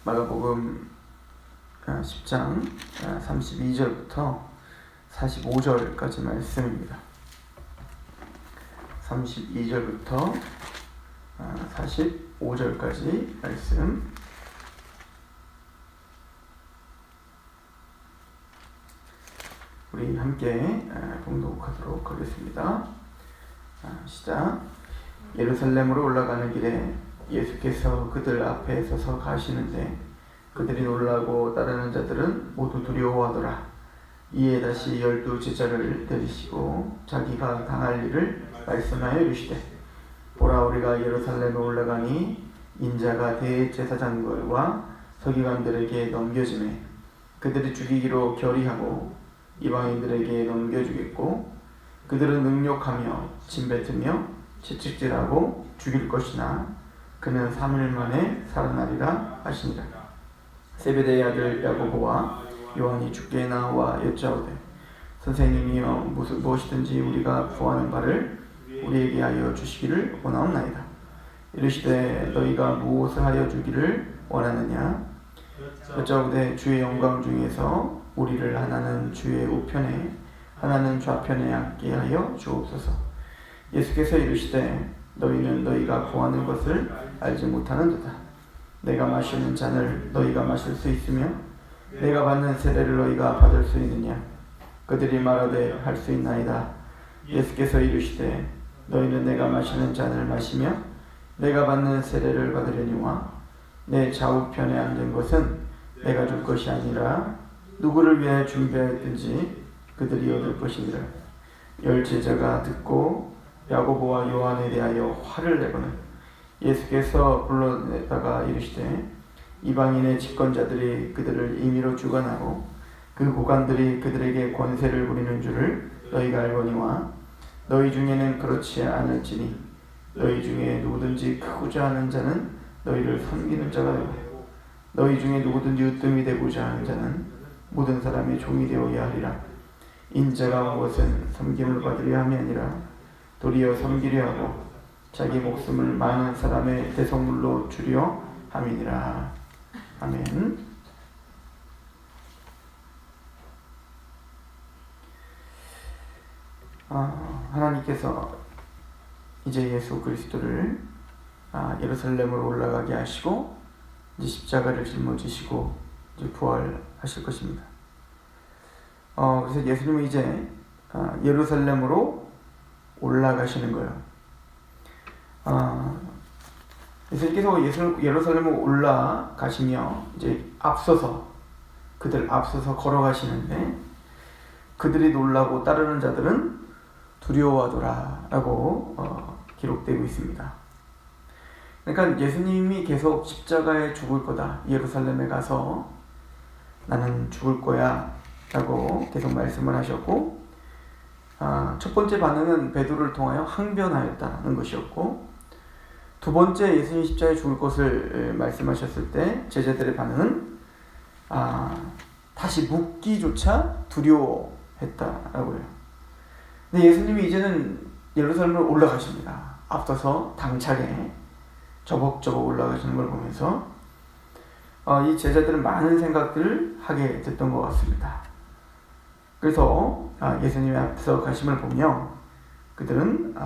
마가복음 10장 32절부터 45절까지 말씀입니다. 32절부터 45절까지 말씀. 우리 함께 봉독하도록 하겠습니다. 시작. 예루살렘으로 올라가는 길에 예수께서 그들 앞에 서서 가시는데 그들이 놀라고 따르는 자들은 모두 두려워하더라. 이에 다시 12 제자를 데리시고 자기가 당할 일을 말씀하여 이르시되, 보라, 우리가 예루살렘에 올라가니 인자가 대제사장들과 서기관들에게 넘겨지매 그들이 죽이기로 결의하고 이방인들에게 넘겨주겠고 그들은 능욕하며 침뱉으며 채찍질하고 죽일 것이나 그는 3일 만에 살아나리라 하시니라. 세베대의 아들 야고보와 요한이 주께 나와 여짜오되, 선생님이여, 무엇이든지 우리가 구하는 바를 우리에게 하여 주시기를 원하옵나이다. 이르시되, 너희가 무엇을 하여 주기를 원하느냐? 여짜오되, 주의 영광 중에서 우리를 하나는 주의 우편에 하나는 좌편에 앉게 하여 주옵소서. 예수께서 이르시되, 너희는 너희가 구하는 것을 알지 못하는도다. 내가 마시는 잔을 너희가 마실 수 있으며 내가 받는 세례를 너희가 받을 수 있느냐? 그들이 말하되 할 수 있나이다. 예수께서 이르시되, 너희는 내가 마시는 잔을 마시며 내가 받는 세례를 받으려니와 내 좌우편에 앉은 것은 내가 줄 것이 아니라 누구를 위하여 준비하였든지 그들이 얻을 것이니라. 10 제자가 듣고 야고보와 요한에 대하여 화를 내거늘 예수께서 불러내다가 이르시되, 이방인의 집권자들이 그들을 임의로 주관하고 그 고관들이 그들에게 권세를 부리는 줄을 너희가 알거니와 너희 중에는 그렇지 않을지니 너희 중에 누구든지 크고자 하는 자는 너희를 섬기는 자가 되고 너희 중에 누구든지 으뜸이 되고자 하는 자는 모든 사람의 종이 되어야 하리라. 인자가 온 것은 섬김을 받으려 함이 아니라 도리어 섬기려 하고 자기 목숨을 많은 사람의 대속물로 주려 함이니라. 아멘. 하나님께서 이제 예수 그리스도를 예루살렘으로 올라가게 하시고 이제 십자가를 짊어지시고 이제 부활하실 것입니다. 그래서 예수님은 이제 예루살렘으로 올라가시는 거예요. 예수님께서 예루살렘으로 올라가시며 이제 그들 앞서서 걸어가시는데 그들이 놀라고 따르는 자들은 두려워하더라라고 기록되고 있습니다. 그러니까 예수님이 계속 십자가에 죽을 거다, 예루살렘에 가서 나는 죽을 거야 라고 계속 말씀을 하셨고, 첫 번째 반응은 베드로를 통하여 항변하였다는 것이었고, 두 번째 예수님 십자가에 죽을 것을 말씀하셨을 때 제자들의 반응은 다시 묻기조차 두려워했다라고 해요. 근데 예수님이 이제는 예루살렘으로 올라가십니다. 앞서서 당차게 저벅저벅 올라가시는 걸 보면서 이 제자들은 많은 생각들을 하게 됐던 것 같습니다. 그래서 예수님의 앞서 가심을 보며 그들은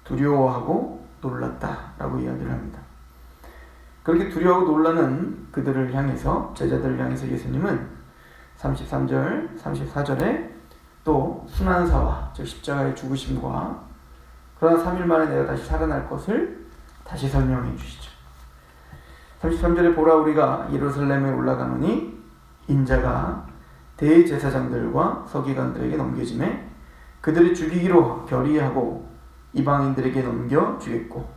두려워하고 놀랐다라고 이야기를 합니다. 그렇게 두려워하고 놀라는 그들을 향해서, 제자들을 향해서 예수님은 33절, 34절에 또 순환사와 즉 십자가의 죽으심과 그러나 3일 만에 내가 다시 살아날 것을 다시 설명해 주시죠. 33절에 보라, 우리가 예루살렘에 올라가노니 인자가 대제사장들과 서기관들에게 넘겨지매 그들이 죽이기로 결의하고 이방인들에게 넘겨주겠고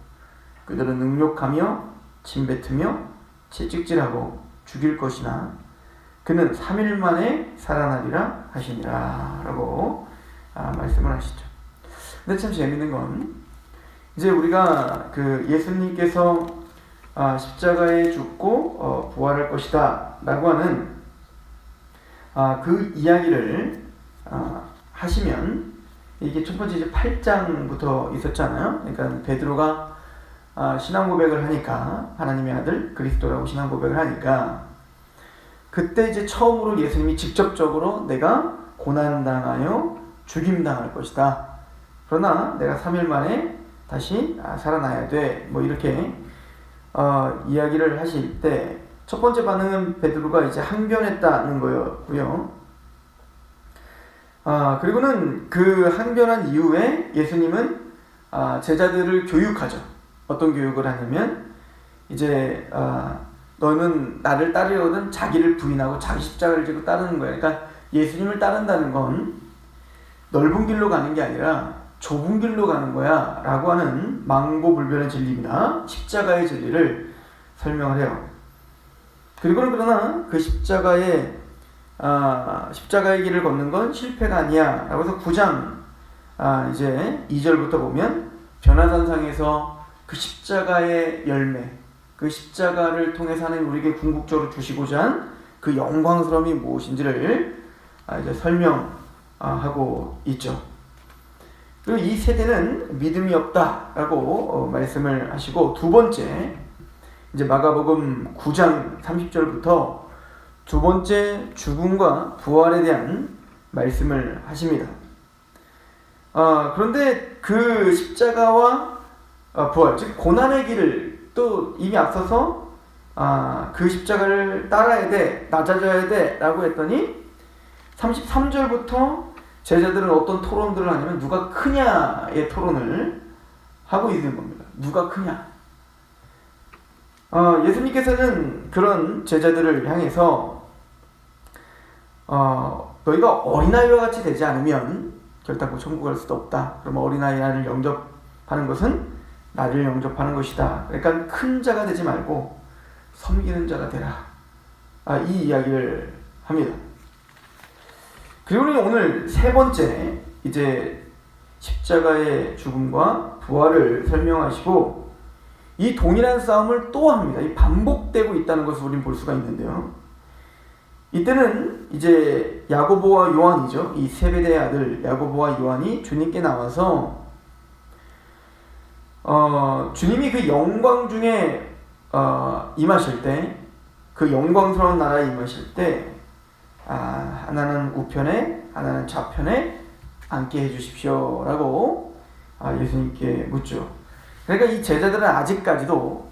그들은 능욕하며 침뱉으며 채찍질하고 죽일 것이나 그는 3일 만에 살아나리라 하시니라 라고 말씀을 하시죠. 근데 참 재밌는 건 이제 우리가 그 예수님께서 십자가에 죽고 부활할 것이다 라고 하는 그 이야기를 하시면, 이게 첫 번째 이제 8장부터 있었잖아요. 그러니까 베드로가 신앙 고백을 하니까, 하나님의 아들 그리스도라고 신앙 고백을 하니까, 그때 이제 처음으로 예수님이 직접적으로 내가 고난당하여 죽임당할 것이다. 그러나 내가 3일 만에 다시 살아나야 돼. 뭐 이렇게 이야기를 하실 때 첫 번째 반응은 베드로가 이제 항변했다는 거였고요. 그리고는 그 항변한 이후에 예수님은 제자들을 교육하죠. 어떤 교육을 하냐면 이제 너는 나를 따르려거든 자기를 부인하고 자기 십자가를 지고 따르는 거야. 그러니까 예수님을 따른다는 건 넓은 길로 가는 게 아니라 좁은 길로 가는 거야 라고 하는 망고불변의 진리입니다. 십자가의 진리를 설명을 해요. 그리고는 그러나 그 십자가의 길을 걷는 건 실패가 아니야 라고 해서 9장 이제 2절부터 보면 변화산상에서 그 십자가의 열매, 그 십자가를 통해서 하나님 우리에게 궁극적으로 주시고자 한 그 영광스러움이 무엇인지를 이제 설명하고 있죠. 그리고 이 세대는 믿음이 없다라고 말씀을 하시고, 두 번째 이제 마가복음 9장 30절부터 두 번째 죽음과 부활에 대한 말씀을 하십니다. 그런데 그 십자가와 부활, 즉 고난의 길을 또 이미 앞서서 그 십자가를 따라야 돼, 낮아져야 돼 라고 했더니 33절부터 제자들은 어떤 토론들을 하냐면 누가 크냐의 토론을 하고 있는 겁니다. 누가 크냐. 예수님께서는 그런 제자들을 향해서 너희가 어린아이와 같이 되지 않으면 결단코 천국 갈 수도 없다. 그럼 어린아이를 영접하는 것은 나를 영접하는 것이다. 그러니까 큰 자가 되지 말고 섬기는 자가 되라. 이 이야기를 합니다. 그리고 오늘 세 번째 이제 십자가의 죽음과 부활을 설명하시고, 이 동일한 싸움을 또 합니다. 이 반복되고 있다는 것을 우리는 볼 수가 있는데요. 이때는 이제 야고보와 요한이죠. 이 세베대의 아들 야고보와 요한이 주님께 나와서 주님이 그 영광 중에 임하실 때, 그 영광스러운 나라에 임하실 때 하나는 우편에 하나는 좌편에 앉게 해주십시오 라고 예수님께 묻죠. 그러니까 이 제자들은 아직까지도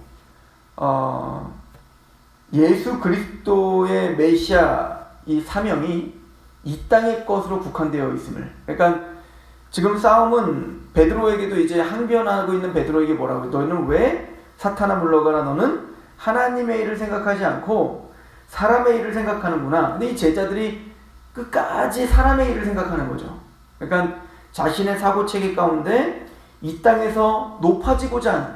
예수 그리스도의 메시아 이 사명이 이 땅의 것으로 국한되어 있음을, 그러니까 지금 싸움은 베드로에게도 이제 항변하고 있는 베드로에게 뭐라고, 너는 왜 사탄아 물러가라, 너는 하나님의 일을 생각하지 않고 사람의 일을 생각하는구나. 근데 이 제자들이 끝까지 사람의 일을 생각하는 거죠. 그러니까 자신의 사고체계 가운데 이 땅에서 높아지고자 하는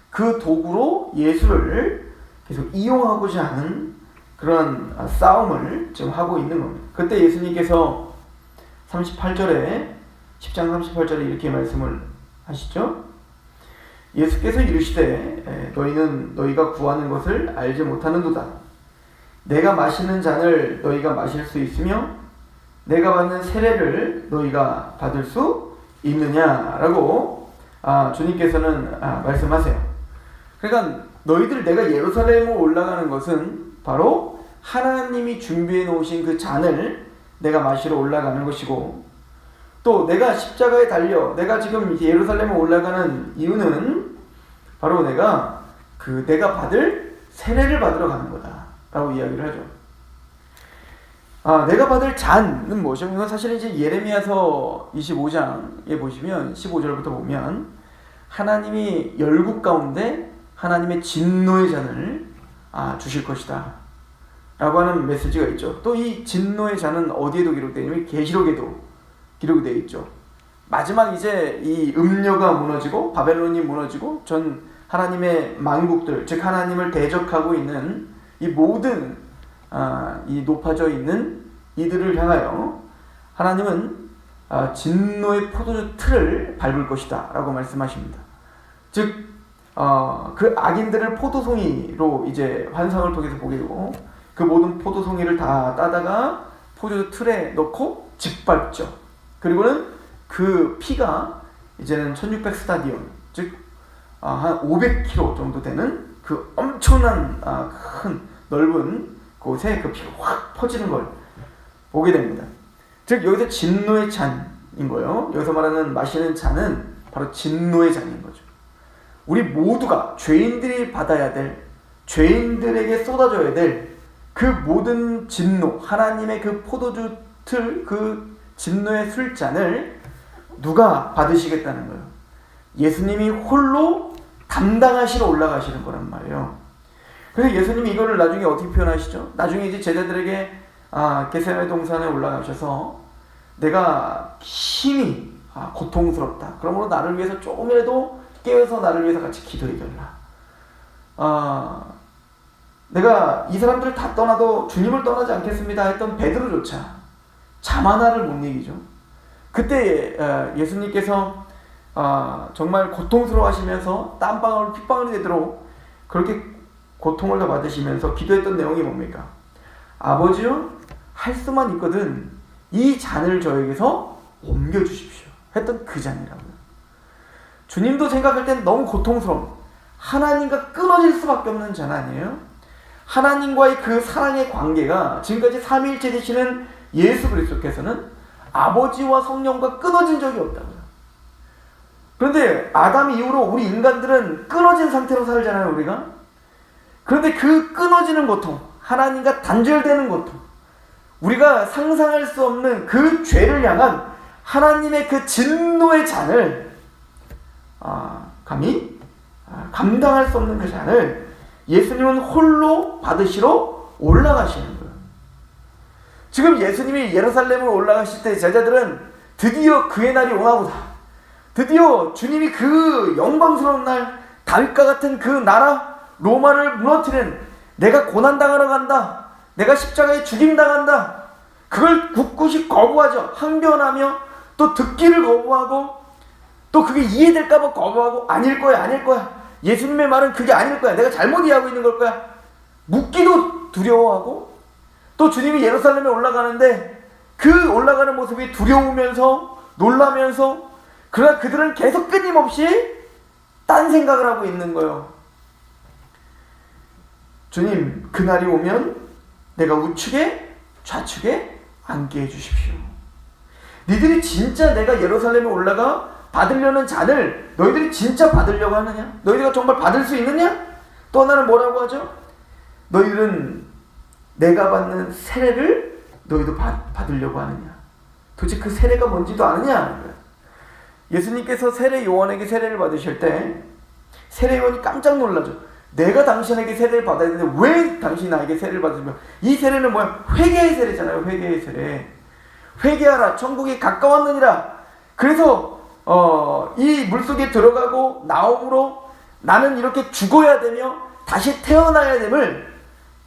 그 도구로 예수를 계속 이용하고자 하는 그런 싸움을 지금 하고 있는 겁니다. 그때 예수님께서 38절에 10장 38절에 이렇게 말씀을 하시죠. 예수께서 이르시되 너희는 너희가 구하는 것을 알지 못하는도다. 내가 마시는 잔을 너희가 마실 수 있으며 내가 받는 세례를 너희가 받을 수 있느냐라고 주님께서는 말씀하세요. 그러니까 너희들, 내가 예루살렘으로 올라가는 것은 바로 하나님이 준비해 놓으신 그 잔을 내가 마시러 올라가는 것이고, 또 내가 십자가에 달려 내가 지금 예루살렘에 올라가는 이유는 바로 내가 받을 세례를 받으러 가는 거다 라고 이야기를 하죠. 내가 받을 잔은 뭐죠? 이건 사실 이제 예레미야서 25장에 보시면 15절부터 보면 하나님이 열국 가운데 하나님의 진노의 잔을 주실 것이다 라고 하는 메시지가 있죠. 또 이 진노의 잔은 어디에도 기록되어 있냐면 계시록에도 기록이 되어 있죠. 마지막 이제 이 음료가 무너지고 바벨론이 무너지고 전 하나님의 만국들, 즉 하나님을 대적하고 있는 이 모든 이 높아져 있는 이들을 향하여 하나님은 진노의 포도주 틀을 밟을 것이다 라고 말씀하십니다. 즉 그 악인들을 포도송이로 이제 환상을 통해서 보게 되고, 그 모든 포도송이를 다 따다가 포도주 틀에 넣고 짓밟죠. 그리고는 그 피가 이제는 1600 스타디온, 즉 한 500km 정도 되는 그 엄청난 큰 넓은 곳에 그 피가 확 퍼지는 걸 보게 됩니다. 즉 여기서 진노의 잔인 거예요. 여기서 말하는 마시는 잔은 바로 진노의 잔인 거죠. 우리 모두가 죄인들이 받아야 될, 죄인들에게 쏟아져야 될 그 모든 진노, 하나님의 그 포도주 틀, 그 진노의 술잔을 누가 받으시겠다는 거예요? 예수님이 홀로 담당하시러 올라가시는 거란 말이에요. 그래서 예수님이 이거를 나중에 어떻게 표현하시죠? 나중에 이제 제자들에게 겟세마네 동산에 올라가셔서 내가 심히 고통스럽다. 그러므로 나를 위해서 조금이라도 깨어서 나를 위해서 같이 기도해 달라. 내가 이 사람들을 다 떠나도 주님을 떠나지 않겠습니다 했던 베드로조차 잠 하나를 못 이기죠. 그때 예수님께서 정말 고통스러워하시면서 땀방울 핏방울이 되도록 그렇게 고통을 다 받으시면서 기도했던 내용이 뭡니까? 아버지요, 할 수만 있거든 이 잔을 저에게서 옮겨주십시오 했던 그 잔이라고요. 주님도 생각할 땐 너무 고통스러운, 하나님과 끊어질 수밖에 없는 잔 아니에요? 하나님과의 그 사랑의 관계가 지금까지 삼위일체 되시는 예수 그리스도께서는 아버지와 성령과 끊어진 적이 없다고요. 그런데 아담 이후로 우리 인간들은 끊어진 상태로 살잖아요, 우리가. 그런데 그 끊어지는 고통, 하나님과 단절되는 고통, 우리가 상상할 수 없는 그 죄를 향한 하나님의 그 진노의 잔을 감히 감당할 수 없는 그 잔을 예수님은 홀로 받으시러 올라가시는 거예요. 지금 예수님이 예루살렘으로 올라가실 때 제자들은 드디어 그의 날이 오나보다, 드디어 주님이 그 영광스러운 날, 다윗과 같은 그 나라 로마를 무너뜨리는, 내가 고난당하러 간다, 내가 십자가에 죽임당한다, 그걸 굳굳이 거부하죠. 항변하며 또 듣기를 거부하고 또 그게 이해될까봐 거부하고 아닐 거야. 예수님의 말은 그게 아닐 거야. 내가 잘못 이해하고 있는 걸 거야. 묻기도 두려워하고 또 주님이 예루살렘에 올라가는데 그 올라가는 모습이 두려우면서 놀라면서, 그러나 그들은 계속 끊임없이 딴 생각을 하고 있는 거예요. 주님, 그날이 오면 내가 우측에 좌측에 앉게 해주십시오. 니들이 진짜 내가 예루살렘에 올라가 받으려는 잔을 너희들이 진짜 받으려고 하느냐? 너희들가 정말 받을 수 있느냐? 또 하나는 뭐라고 하죠? 너희들은 내가 받는 세례를 너희도 받으려고 하느냐? 도대체 그 세례가 뭔지도 아느냐? 예수님께서 세례 요한에게 세례를 받으실 때 세례 요한이 깜짝 놀라죠. 내가 당신에게 세례를 받아야 되는데 왜 당신이 나에게 세례를 받으시면, 이 세례는 뭐야? 회개의 세례잖아요. 회개의 세례. 회개하라, 천국이 가까웠느니라. 그래서 이 물속에 들어가고 나옴으로 나는 이렇게 죽어야 되며 다시 태어나야 됨을,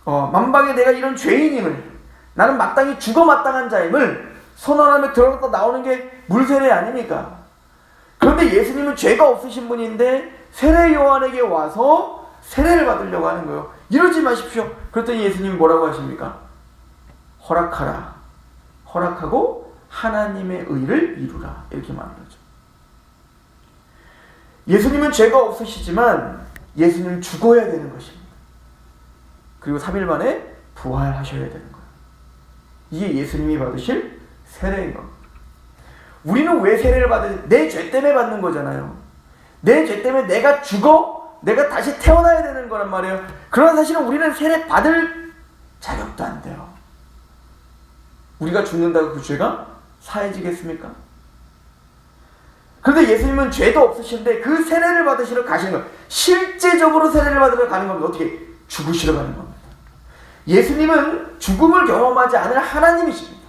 만방에 내가 이런 죄인임을, 나는 마땅히 죽어 마땅한 자임을 선언하며 들어갔다 나오는 게 물세례 아닙니까? 그런데 예수님은 죄가 없으신 분인데 세례 요한에게 와서 세례를 받으려고 하는 거예요. 이러지 마십시오. 그랬더니 예수님이 뭐라고 하십니까? 허락하라. 허락하고 하나님의 의를 이루라. 이렇게 말하는 거죠. 예수님은 죄가 없으시지만 예수님은 죽어야 되는 것입니다. 그리고 3일 만에 부활하셔야 되는 거예요. 이게 예수님이 받으실 세례인 겁니다. 우리는 왜 세례를 받으냐? 내 죄 때문에 받는 거잖아요. 내 죄 때문에 내가 죽어, 내가 다시 태어나야 되는 거란 말이에요. 그러나 사실은 우리는 세례 받을 자격도 안 돼요. 우리가 죽는다고 그 죄가 사해지겠습니까? 그런데 예수님은 죄도 없으신데 그 세례를 받으시러 가시는 거예요. 실제적으로 세례를 받으러 가는 겁니다. 어떻게? 죽으시러 가는 겁니다. 예수님은 죽음을 경험하지 않을 하나님이십니다.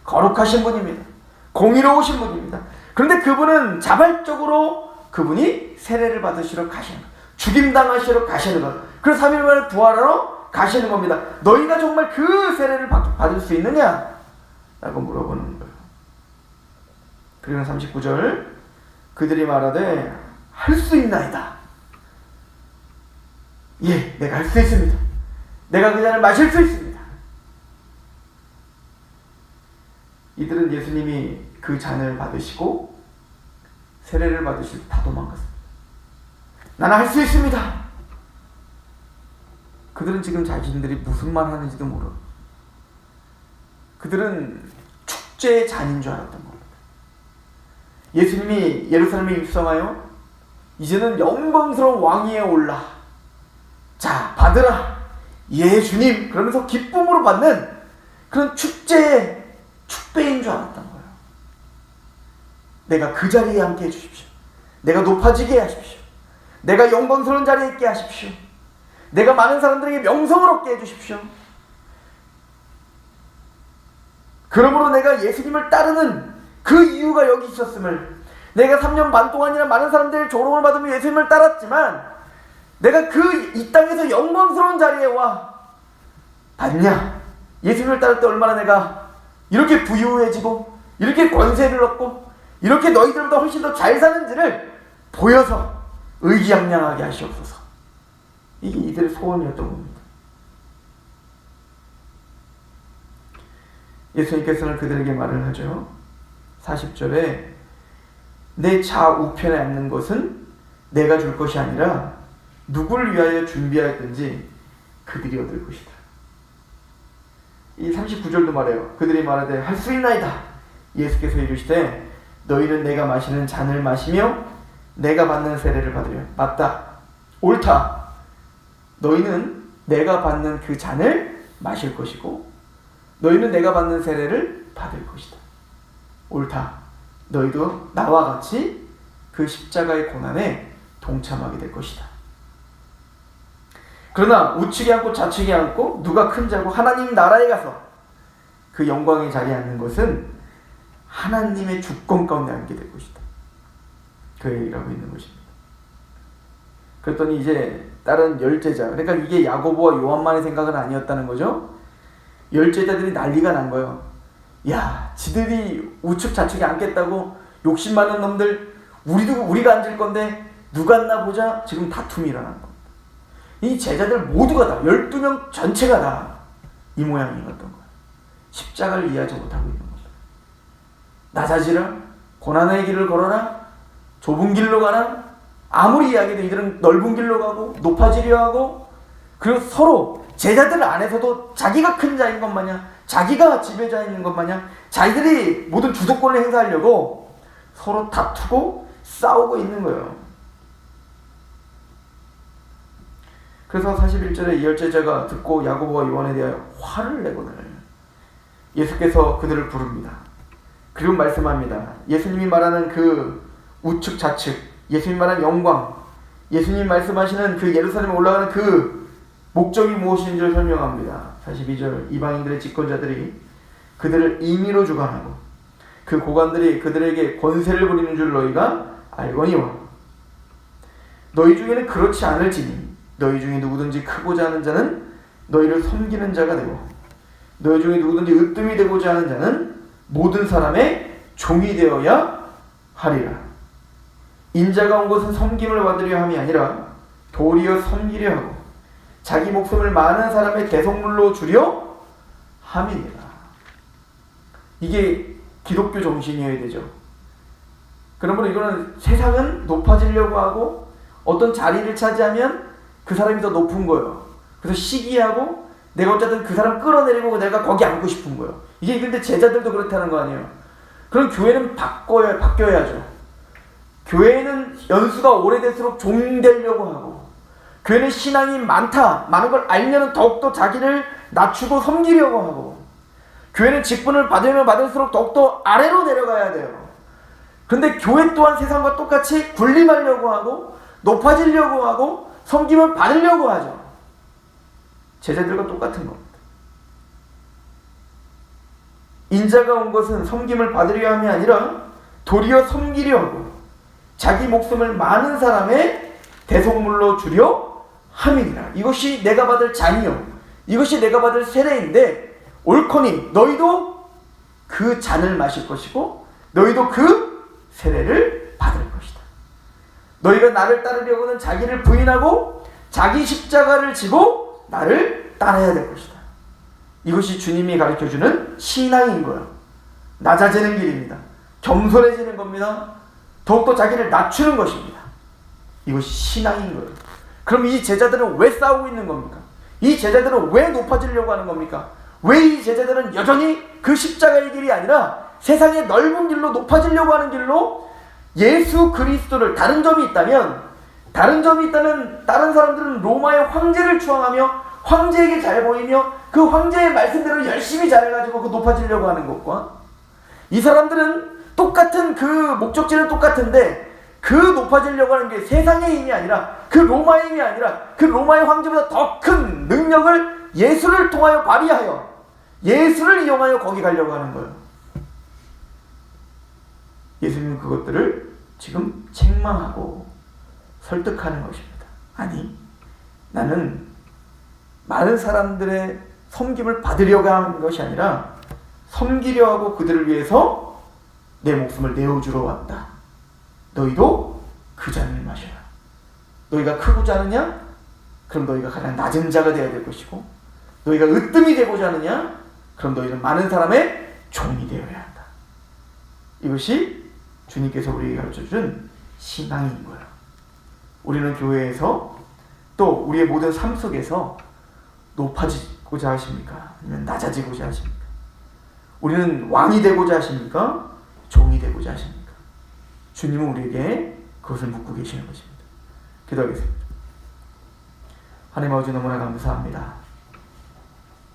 거룩하신 분입니다. 공의로우신 분입니다. 그런데 그분은 자발적으로 그분이 세례를 받으시러 가시는 거예요. 죽임당하시러 가시는 거예요. 그래서 3일 만에 부활하러 가시는 겁니다. 너희가 정말 그 세례를 받을 수 있느냐? 라고 물어보는 거예요. 그리고 39절, 그들이 말하되 할 수 있나이다. 예, 내가 할 수 있습니다. 내가 그 잔을 마실 수 있습니다. 이들은 예수님이 그 잔을 받으시고 세례를 받으실 때 다 도망갔습니다. 나는 할 수 있습니다. 그들은 지금 자신들이 무슨 말 하는지도 모르고 그들은 축제의 잔인 줄 알았던 겁니다. 예수님이 예루살렘에 입성하여 이제는 영광스러운 왕위에 올라 자 받으라 예 주님 그러면서 기쁨으로 받는 그런 축제의 축배인 줄 알았던 거예요. 내가 그 자리에 함께 해주십시오. 내가 높아지게 하십시오. 내가 영광스러운 자리에 있게 하십시오. 내가 많은 사람들에게 명성을 얻게 해주십시오. 그러므로 내가 예수님을 따르는 그 이유가 여기 있었음을, 내가 3년 반 동안이나 많은 사람들의 조롱을 받으며 예수님을 따랐지만 내가 이 땅에서 영광스러운 자리에 와 봤냐? 예수님을 따를 때 얼마나 내가 이렇게 부유해지고 이렇게 권세를 얻고 이렇게 너희들보다 훨씬 더 잘 사는지를 보여서 의기양양하게 하시옵소서. 이게 이들의 소원이었던 겁니다. 예수님께서는 그들에게 말을 하죠. 40절에 내 좌우편에 앉는 것은 내가 줄 것이 아니라 누구를 위하여 준비하였든지 그들이 얻을 것이다. 이 39절도 말해요. 그들이 말하되 할 수 있나이다. 예수께서 이르시되 너희는 내가 마시는 잔을 마시며 내가 받는 세례를 받으려. 맞다. 옳다. 너희는 내가 받는 그 잔을 마실 것이고 너희는 내가 받는 세례를 받을 것이다. 옳다. 너희도 나와 같이 그 십자가의 고난에 동참하게 될 것이다. 그러나 우측에 앉고 좌측에 앉고 누가 큰 자고 하나님 나라에 가서 그 영광의 자리에 앉는 것은 하나님의 주권 가운데 앉게 될 것이다. 그 얘기를 하고 있는 것입니다. 그랬더니 이제 다른 열제자, 그러니까 이게 야고보와 요한만의 생각은 아니었다는 거죠. 열제자들이 난리가 난 거예요. 야, 지들이 우측 좌측에 앉겠다고 욕심 많은 놈들, 우리가 앉을 건데 누가 앉나 보자. 지금 다툼이 일어난 겁니다. 이 제자들 모두가 다 12명 전체가 다 이 모양이었던 거예요. 십자가를 이해하지 못하고 있는 겁니다. 낮아지라, 고난의 길을 걸어라, 좁은 길로 가라. 아무리 이야기해도 이들은 넓은 길로 가고 높아지려 하고, 그리고 서로 제자들 안에서도 자기가 큰 자인 것 마냥, 자기가 지배자인 것 마냥 자기들이 모든 주도권을 행사하려고 서로 다투고 싸우고 있는 거예요. 그래서 41절에 이 열제자가 듣고 야고보와 요한에 대하여 화를 내거늘 예수께서 그들을 부릅니다. 그리고 말씀합니다. 예수님이 말하는 그 우측 좌측, 예수님 말하는 영광, 예수님 말씀하시는 그 예루살렘에 올라가는 그 목적이 무엇인지를 설명합니다. 42절 이방인들의 집권자들이 그들을 임의로 주관하고 그 고관들이 그들에게 권세를 부리는 줄 너희가 알거니와 너희 중에는 그렇지 않을지니 너희 중에 누구든지 크고자 하는 자는 너희를 섬기는 자가 되고 너희 중에 누구든지 으뜸이 되고자 하는 자는 모든 사람의 종이 되어야 하리라. 인자가 온 것은 섬김을 받으려 함이 아니라 도리어 섬기려 하고 자기 목숨을 많은 사람의 대속물로 주려 함이니라. 이게 기독교 정신이어야 되죠. 그러므로 이거는 세상은 높아지려고 하고 어떤 자리를 차지하면 그 사람이 더 높은 거예요. 그래서 시기하고 내가 어쨌든 그 사람 끌어내리고 내가 거기 앉고 싶은 거예요. 이게 근데 제자들도 그렇다는 거 아니에요. 그럼 교회는 바뀌어야죠. 교회는 연수가 오래될수록 종 되려고 하고 교회는 신앙이 많은 걸 알면 더욱더 자기를 낮추고 섬기려고 하고 교회는 직분을 받으면 받을수록 더욱더 아래로 내려가야 돼요. 그런데 교회 또한 세상과 똑같이 군림하려고 하고 높아지려고 하고 섬김을 받으려고 하죠. 제자들과 똑같은 겁니다. 인자가 온 것은 섬김을 받으려 함이 아니라 도리어 섬기려 하고 자기 목숨을 많은 사람의 대속물로 주려 함이니라. 이것이 내가 받을 잔이요 이것이 내가 받을 세례인데 옳거니 너희도 그 잔을 마실 것이고 너희도 그 세례를 받을 것이다. 너희가 나를 따르려고는 자기를 부인하고 자기 십자가를 지고 나를 따라야 될 것이다. 이것이 주님이 가르쳐주는 신앙인 거예요. 낮아지는 길입니다. 겸손해지는 겁니다. 더욱더 자기를 낮추는 것입니다. 이것이 신앙인 거예요. 그럼 이 제자들은 왜 싸우고 있는 겁니까? 이 제자들은 왜 높아지려고 하는 겁니까? 왜 이 제자들은 여전히 그 십자가의 길이 아니라 세상의 넓은 길로 높아지려고 하는 길로 예수 그리스도를, 다른 점이 있다면 다른 사람들은 로마의 황제를 추앙하며 황제에게 잘 보이며 그 황제의 말씀대로 열심히 잘해가지고 그 높아지려고 하는 것과, 이 사람들은 똑같은 그 목적지는 똑같은데 그 높아지려고 하는 게 세상의 힘이 아니라, 그 로마의 힘이 아니라, 그 로마의 황제보다 더 큰 능력을 예수를 통하여 발휘하여 예수를 이용하여 거기 가려고 하는 거예요. 예수님은 그것들을 지금 책망하고 설득하는 것입니다. 아니, 나는 많은 사람들의 섬김을 받으려고 하는 것이 아니라 섬기려 하고 그들을 위해서 내 목숨을 내어주러 왔다. 너희도 그 잔을 마셔라. 너희가 크고자 하느냐? 그럼 너희가 가장 낮은 자가 되어야 될 것이고, 너희가 으뜸이 되고자 하느냐? 그럼 너희는 많은 사람의 종이 되어야 한다. 이것이 주님께서 우리에게 가르쳐준 신앙인 거예요. 우리는 교회에서 또 우리의 모든 삶 속에서 높아지고자 하십니까? 아니면 낮아지고자 하십니까? 우리는 왕이 되고자 하십니까? 종이 되고자 하십니까? 주님은 우리에게 그것을 묻고 계시는 것입니다. 기도하겠습니다. 하나님 아버지, 너무나 감사합니다.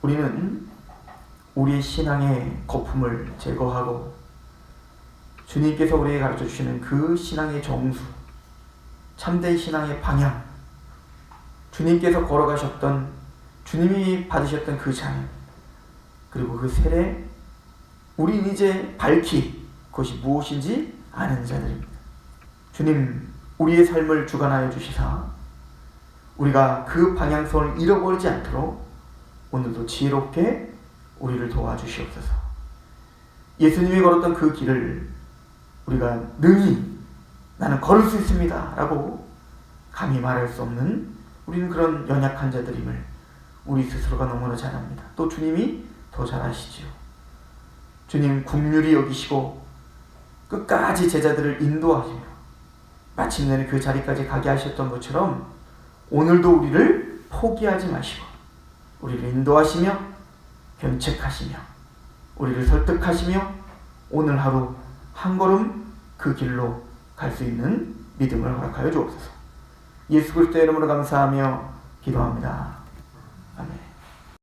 우리는 우리의 신앙의 거품을 제거하고 주님께서 우리에게 가르쳐 주시는 그 신앙의 정수, 참된 신앙의 방향, 주님께서 걸어가셨던, 주님이 받으셨던 그 잔, 그리고 그 세례, 우리는 이제 밝히 그것이 무엇인지 아는 자들입니다. 주님, 우리의 삶을 주관하여 주시사 우리가 그 방향성을 잃어버리지 않도록 오늘도 지혜롭게 우리를 도와주시옵소서. 예수님이 걸었던 그 길을 우리가 능히 나는 걸을 수 있습니다 라고 감히 말할 수 없는, 우리는 그런 연약한 자들임을 우리 스스로가 너무나 잘 압니다. 또 주님이 더 잘 아시지요. 주님 긍휼히 여기시고 끝까지 제자들을 인도하시며 마침내는 그 자리까지 가게 하셨던 것처럼 오늘도 우리를 포기하지 마시고 우리를 인도하시며 견책하시며 우리를 설득하시며 오늘 하루 한 걸음 그 길로 갈 수 있는 믿음을 허락하여 주옵소서. 예수 그리스도의 이름으로 감사하며 기도합니다.